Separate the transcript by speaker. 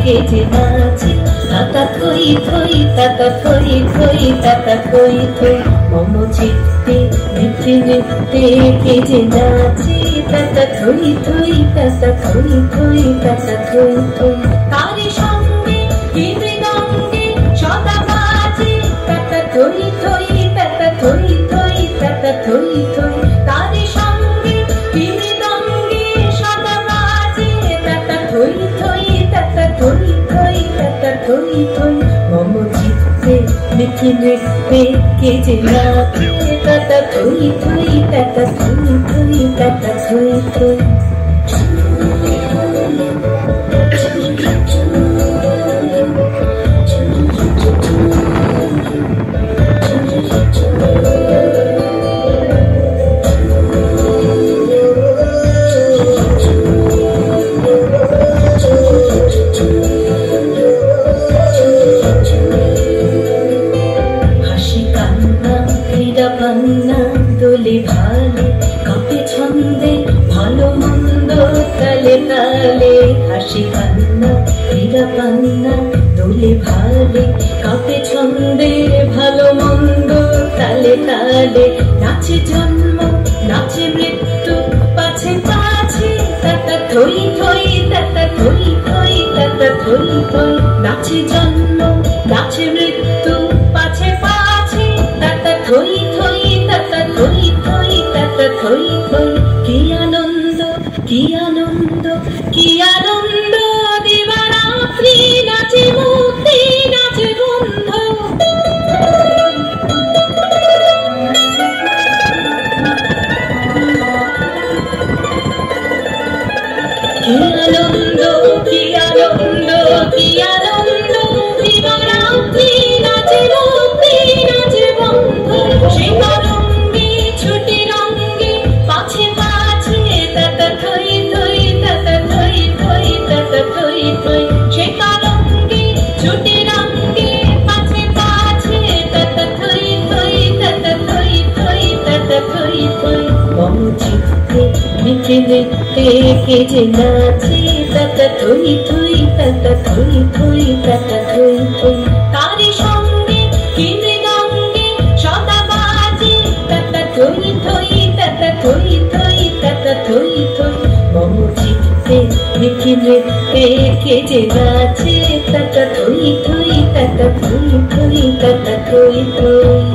Speaker 1: কেজে নাচে তাতা থই থই তাতা থই থই তাতা থই থই মম চিত্তে নিত্যে নিত্যে কেজে নাচে তাতা থই থই তাতা থই থই তাতা থই থই তারি সঙ্গে কি মৃদঙ্গে সদা বাজে তাতা থই থই তাতা থই থই তাতা থই থই তারি সঙ্গে কি মৃদঙ্গে সদা বাজে তাতা থই থই তাতা থই থই তাতা থই থই মম চিত্তে নিত্যে নিত্যে কেজে নাচে তাতা থই থই তাতা থই থই তাতা থই থই পান্না দোলে ভালে কাঁপে ছন্দে ভালো মন্দ তালে তালে হাসি কান্না ক্রীড়া পান্না দোলে ভালে কাঁপে ছন্দে ভালো মন্দ তালে তালে নাচে জন্ম নাচে মৃত্যু পাছে পাছে তাতা থই থই তাতা থই থই তাতা থই থই নাচে জন্ম নাচে মৃত্যু পাছে পাছে তাতা থই থই তাতা থই থই তাতা থই থই কি আনন্দ কি আনন্দ কি আনন্দ দিবারাত্রি নাচে মুক্তি নাচে বন্ধ কি আনন্দ কি আনন্দ কি আনন্দ দিবারাত্রি নাচে মুক্তি নাচে বন্ধ সে তরঙ্গে ছুটি রঙ্গে পাছে পাছে তাতা থই থই তাতা থই থই তাতা থই থই সে তরঙ্গে ছুটি রঙ্গে পাছে পাছে তাতা থই থই তাতা থই থই তাতা থই থই মম চিত্তে নিত্যে নিত্যে কেজে নাচে তাতা থই থই তাতা থই থই তাতা থই থই তারি সঙ্গে কি মৃদঙ্গে সদা বাজে তাতা থই থই তাতা থই থই তাতা থই থই মম চিত্তে নিত্যে নিত্যে কেজে নাচে তাতা থই থই তাতা থই থই তাতা থই থই